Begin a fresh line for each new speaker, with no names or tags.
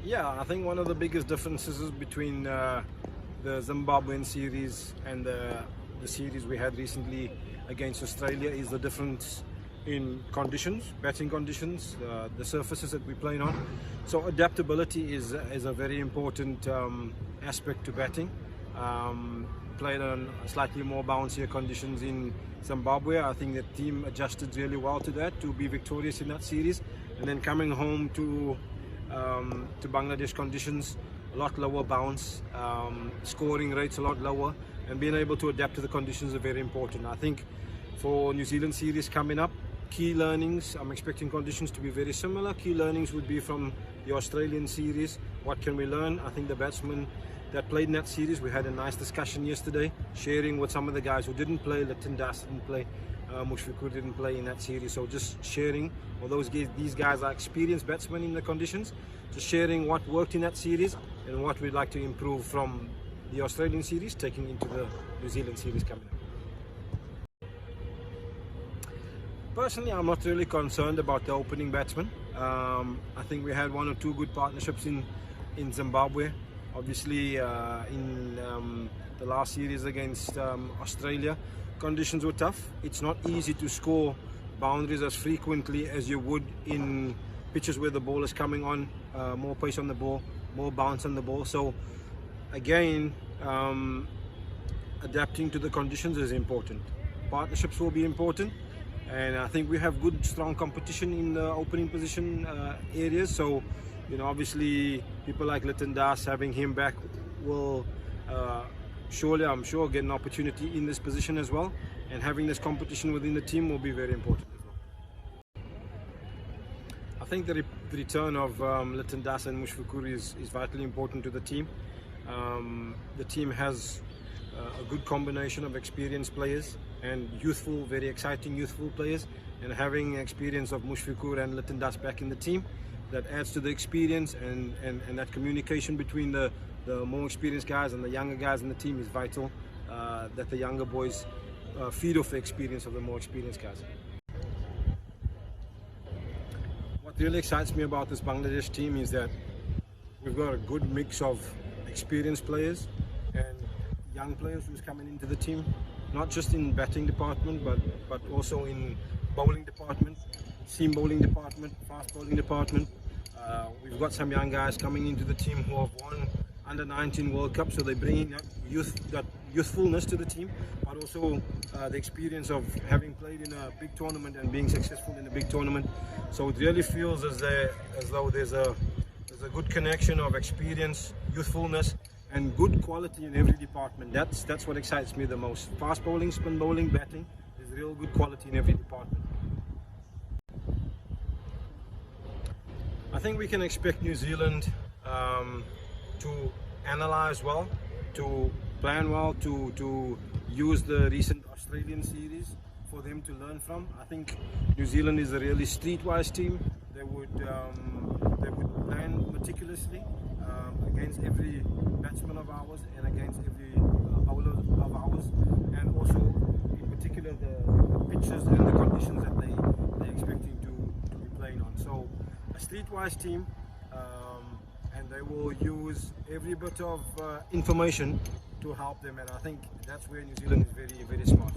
Yeah, I think one of the biggest differences between the Zimbabwean series and the series we had recently against Australia is the difference in conditions, batting conditions, the surfaces that we're playing on. So adaptability is a very important aspect to batting. Played on slightly more bouncier conditions in Zimbabwe. I think the team adjusted really well to that to be victorious in that series, and then coming home to Bangladesh conditions, a lot lower bounce, scoring rates a lot lower, and being able to adapt to the conditions are very important. I think for New Zealand series coming up, key learnings, I'm expecting conditions to be very similar. Key learnings would be from the Australian series. What can we learn? I think the batsmen that played in that series, we had a nice discussion yesterday, sharing with some of the guys who didn't play. Litton Das didn't play, Mushfiqur didn't play in that series, so just sharing. Although these guys are experienced batsmen in the conditions, just sharing what worked in that series and what we'd like to improve from the Australian series, taking into the New Zealand series coming up. Personally, I'm not really concerned about the opening batsmen. I think we had one or two good partnerships in Zimbabwe. Obviously, in the last series against Australia, conditions were tough. It's not easy to score boundaries as frequently as you would in pitches where the ball is coming on, more pace on the ball, more bounce on the ball. So again, adapting to the conditions is important. Partnerships will be important, and I think we have good, strong competition in the opening position areas. So, you know, obviously people like Litton Das, having him back will surely, I'm sure, get an opportunity in this position as well, and having this competition within the team will be very important as well. I think the return of Litton Das and Mushfiqur is vitally important to the team. The team has a good combination of experienced players and youthful, very exciting youthful players, and having experience of Mushfiqur and Litton Das back in the team, that adds to the experience, and that communication between the more experienced guys and the younger guys in the team is vital, that the younger boys feed off the experience of the more experienced guys. What really excites me about this Bangladesh team is that we've got a good mix of experienced players and young players who's coming into the team, not just in batting department but also in bowling department, seam bowling department, fast bowling department. We've got some young guys coming into the team who have won under-19 World Cup, so they're bringing that youthfulness to the team, but also the experience of having played in a big tournament and being successful in a big tournament. So it really feels as though there's a good connection of experience, youthfulness, and good quality in every department. That's what excites me the most. Fast bowling, spin bowling, batting, there's real good quality in every department. I think we can expect New Zealand to analyse well, to plan well, to use the recent Australian series for them to learn from. I think New Zealand is a really streetwise team. They would plan meticulously against every batsman of ours and against every bowler of ours, and also in particular the pitches and the conditions that they're expecting to be playing on. So a streetwise team, and they will use every bit of information to help them, and I think that's where New Zealand is very, very smart.